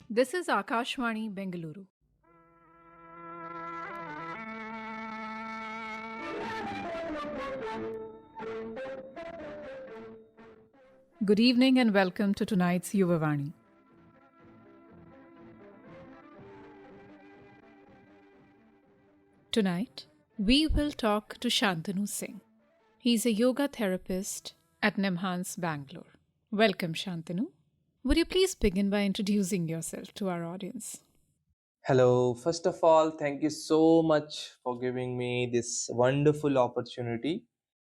This is Akashvani Bengaluru. Good evening and welcome to tonight's Yuvavani. Tonight, we will talk to Shantanu Singh. He's a yoga therapist at Nimhans, Bangalore. Welcome, Shantanu. Would you please begin by introducing yourself to our audience? Hello, first of all, thank you so much for giving me this wonderful opportunity.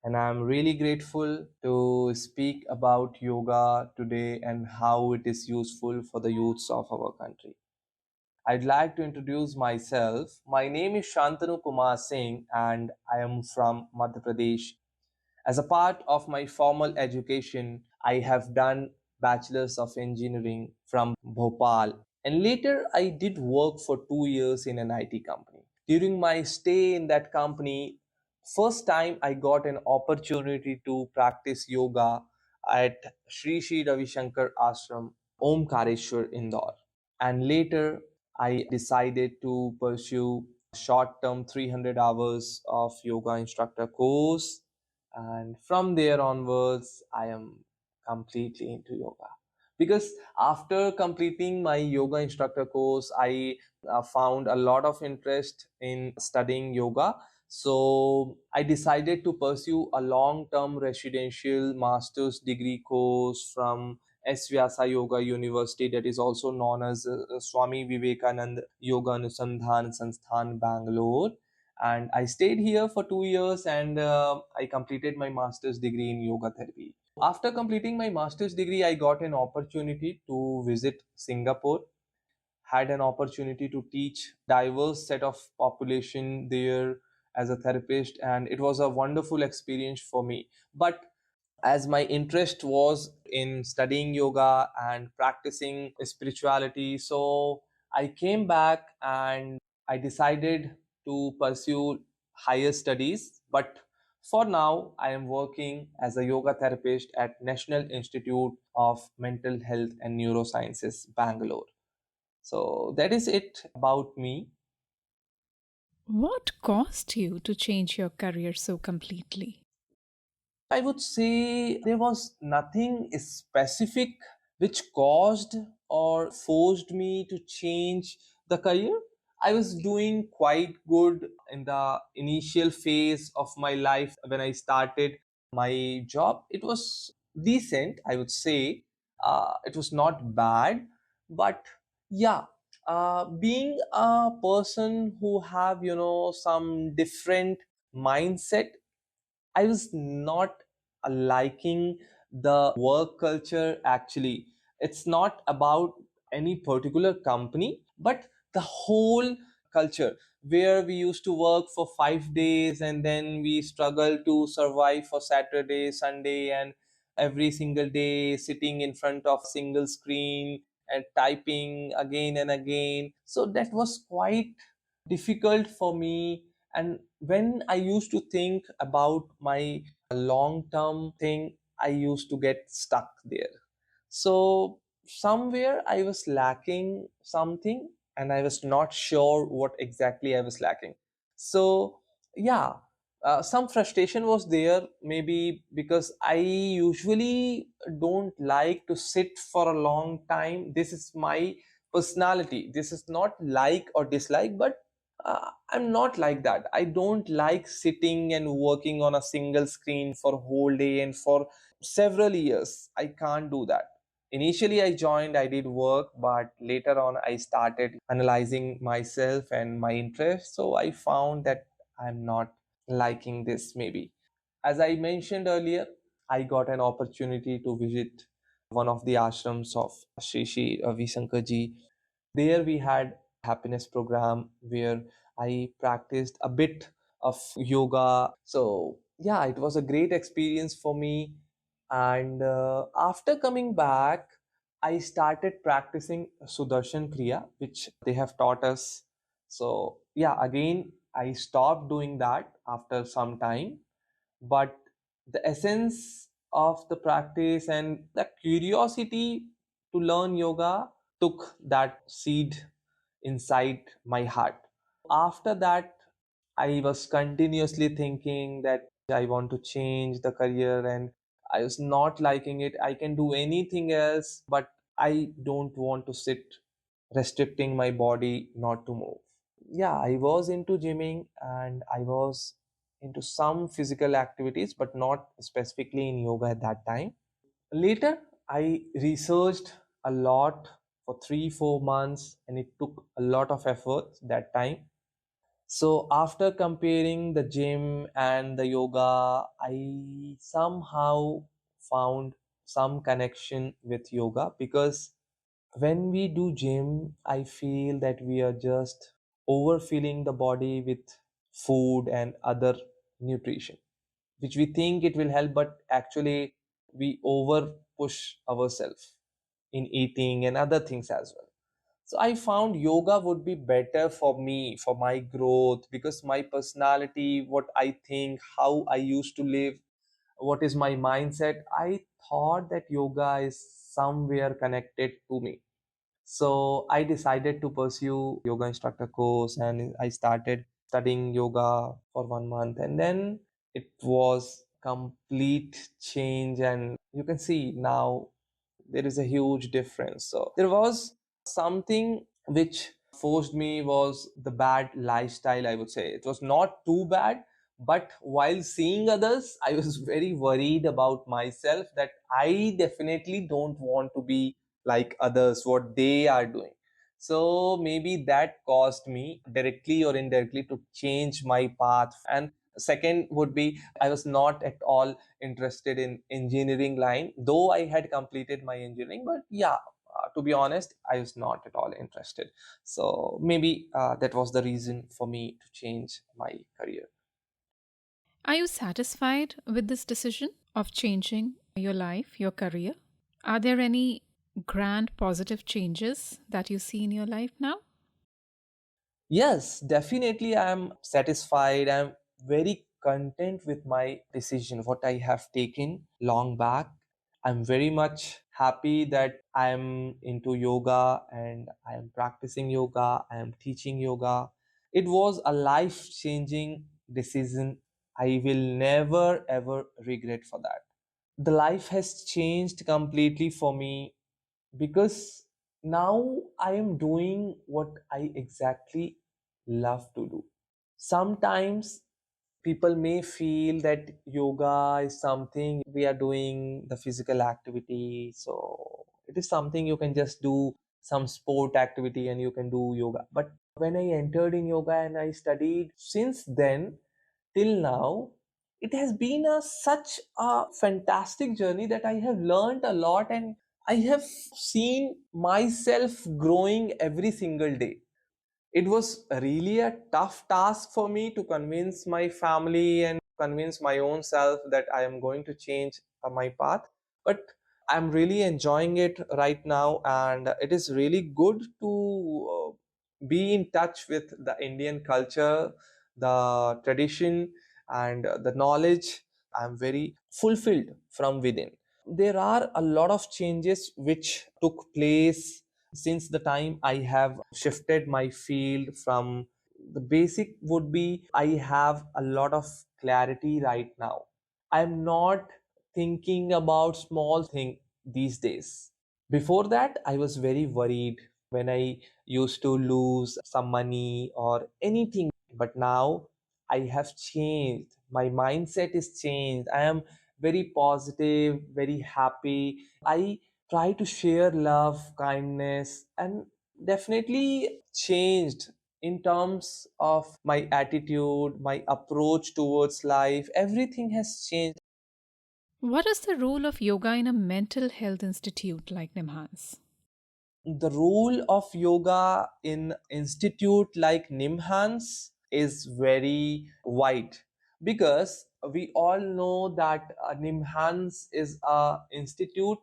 And I'm really grateful to speak about yoga today and how it is useful for the youths of our country. I'd like to introduce myself. My name is Shantanu Kumar Singh, and I am from Madhya Pradesh. As a part of my formal education, I have done Bachelor's of Engineering from Bhopal, and later I did work for 2 years in an IT company. During my stay in that company, first time I got an opportunity to practice yoga at Sri Sri Ravi Shankar Ashram, Omkareshwar, Indore. And later I decided to pursue short term 300 hours of yoga instructor course, and from there onwards I am completely into yoga because after completing my yoga instructor course I found a lot of interest in studying yoga. So I decided to pursue a long term residential master's degree course from S. Vyasa Yoga University, that is also known as Swami Vivekanand Yoga Anusandhan Sansthan, Bangalore. And I stayed here for 2 years, and I completed my master's degree in yoga therapy. After completing my master's degree, I got an opportunity to visit Singapore, had an opportunity to teach diverse set of population there as a therapist, and it was a wonderful experience for me. But as my interest was in studying yoga and practicing spirituality, so I came back and I decided to pursue higher studies. But for now I am working as a yoga therapist at National Institute of Mental Health and Neurosciences, Bangalore. So that is it about me. What caused you to change your career so completely? I would say there was nothing specific which caused or forced me to change the career. I was doing quite good in the initial phase of my life when I started my job. It was decent, I would say. It was not bad, but yeah, being a person who have some different mindset, I was not liking the work culture actually. It's not about any particular company, but the whole culture where we used to work for 5 days and then we struggle to survive for Saturday, Sunday, and every single day sitting in front of single screen and typing again and again. So that was quite difficult for me. And when I used to think about my long term thing, I used to get stuck there. So somewhere I was lacking something and I was not sure what exactly I was lacking. So yeah, some frustration was there, maybe because I usually don't like to sit for a long time. This is my personality. This is not like or dislike, but I'm not like that. I don't like sitting and working on a single screen for a whole day and for several years. I can't do that. Initially, I joined, I did work, but later on, I started analyzing myself and my interests. So I found that I'm not liking this, maybe. As I mentioned earlier, I got an opportunity to visit one of the ashrams of Sri Sri Ravi Shankar ji. There we had happiness program where I practiced a bit of yoga. So yeah, it was a great experience for me. And after coming back, I started practicing Sudarshan Kriya, which they have taught us. So yeah, again, I stopped doing that after some time, but the essence of the practice and the curiosity to learn yoga took that seed inside my heart. After that, I was continuously thinking that I want to change the career and I was not liking it. I can do anything else, but I don't want to sit restricting my body not to move. Yeah, I was into gymming and I was into some physical activities, but not specifically in yoga at that time. Later, I researched a lot for 3 4 months, and it took a lot of effort that time. So after comparing the gym and the yoga, I somehow found some connection with yoga, because when we do gym, I feel that we are just overfilling the body with food and other nutrition, which we think it will help, but actually we over push ourselves in eating and other things as well. So I found yoga would be better for me, for my growth, because my personality, what I think, how I used to live, what is my mindset, I thought that yoga is somewhere connected to me. So I decided to pursue yoga instructor course, and I started studying yoga for 1 month, and then it was complete change, and you can see now there is a huge difference. So there was something which forced me was the bad lifestyle, I would say. It was not too bad, but while seeing others, I was very worried about myself that I definitely don't want to be like others, what they are doing. So maybe that caused me directly or indirectly to change my path. And second would be, I was not at all interested in engineering line, though I had completed my engineering, but yeah, to be honest, I was not at all interested. So maybe that was the reason for me to change my career. Are you satisfied with this decision of changing your life, your career? Are there any grand positive changes that you see in your life now? Yes, definitely I am satisfied. I'm very content with my decision, what I have taken long back. I'm very much happy that I'm into yoga and I am practicing yoga, I am teaching yoga. It was a life changing decision. I will never ever regret for that. The life has changed completely for me, because now I am doing what I exactly love to do. Sometimes people may feel that yoga is something we are doing the physical activity, so it is something you can just do some sport activity and you can do yoga. But when I entered in yoga and I studied since then till now, it has been such a fantastic journey that I have learned a lot, and I have seen myself growing every single day. It was really a tough task for me to convince my family and convince my own self that I am going to change my path. But I'm really enjoying it right now, and it is really good to be in touch with the Indian culture, the tradition, and the knowledge. I'm very fulfilled from within. There are a lot of changes which took place since the time I have shifted my field. From the basic would be, I have a lot of clarity right now. I'm not thinking about small thing these days. Before that, I was very worried when I used to lose some money or anything. But now I have changed. My mindset is changed. I am very positive, very happy. I try to share love, kindness, and definitely changed in terms of my attitude, my approach towards life. Everything has changed. What is the role of yoga in a mental health institute like Nimhans? The role of yoga in institute like Nimhans is very wide, because we all know that Nimhans is a institute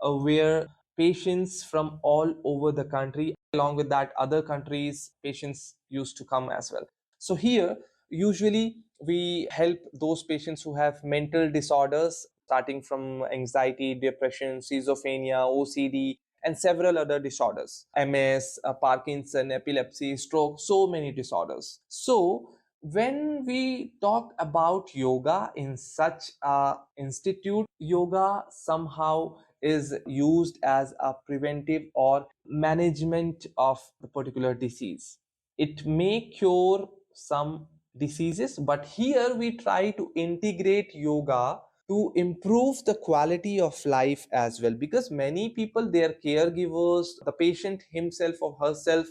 where patients from all over the country, along with that other countries, patients used to come as well. So here usually we help those patients who have mental disorders, starting from anxiety, depression, schizophrenia, OCD, and several other disorders, MS, Parkinson, epilepsy, stroke, so many disorders. So when we talk about yoga in such a institute, yoga somehow is used as a preventive or management of the particular disease. It may cure some diseases, but here we try to integrate yoga to improve the quality of life as well, because many people, their caregivers, the patient himself or herself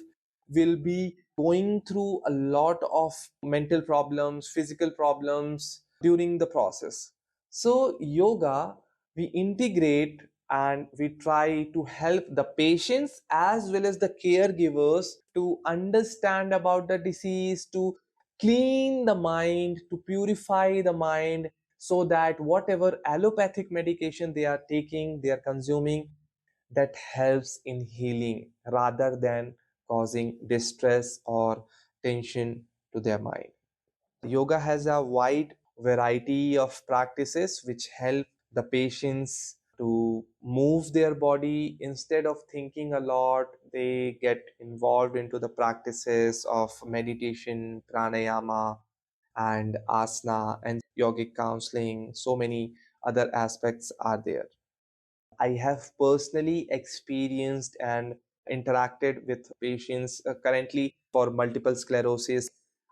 will be going through a lot of mental problems, physical problems during the process. So yoga, we integrate and we try to help the patients as well as the caregivers to understand about the disease, to clean the mind, to purify the mind, so that whatever allopathic medication they are taking, they are consuming, that helps in healing rather than causing distress or tension to their mind. Yoga has a wide variety of practices which help the patients to move their body. Instead of thinking a lot, they get involved into the practices of meditation, pranayama, and asana and yogic counseling. So many other aspects are there. I have personally experienced and interacted with patients currently for multiple sclerosis.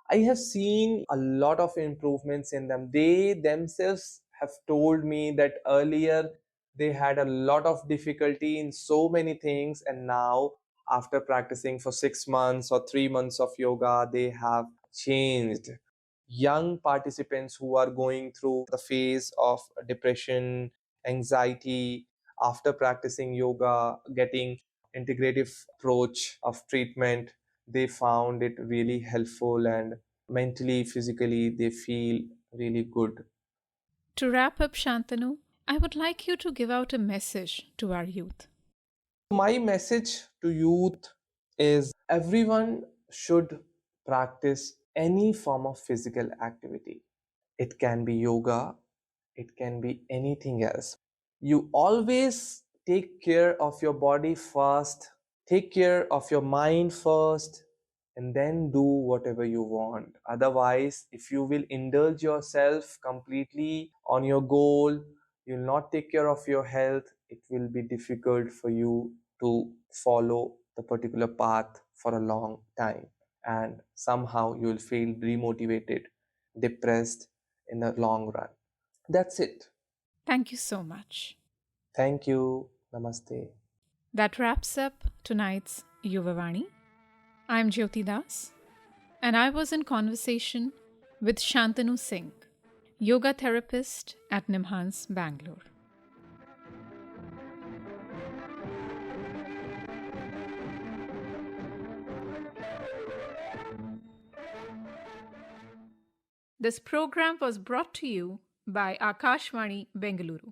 I have seen a lot of improvements in them. They themselves have told me that earlier they had a lot of difficulty in so many things, and now, after practicing for 6 months or 3 months of yoga, they have changed. Young participants who are going through the phase of depression, anxiety, after practicing yoga, getting integrative approach of treatment, they found it really helpful, and mentally, physically, they feel really good. To wrap up, Shantanu, I would like you to give out a message to our youth. My message to youth is everyone should practice any form of physical activity. It can be yoga, it can be anything else. You always take care of your body first, take care of your mind first, and then do whatever you want. Otherwise, if you will indulge yourself completely on your goal, you'll not take care of your health, it will be difficult for you to follow the particular path for a long time. And somehow you will feel demotivated, depressed in the long run. That's it. Thank you so much. Thank you. Namaste. That wraps up tonight's Yuvavani. I'm Jyoti Das, and I was in conversation with Shantanu Singh, yoga therapist at Nimhans, Bangalore. This program was brought to you by Akashvani Bengaluru.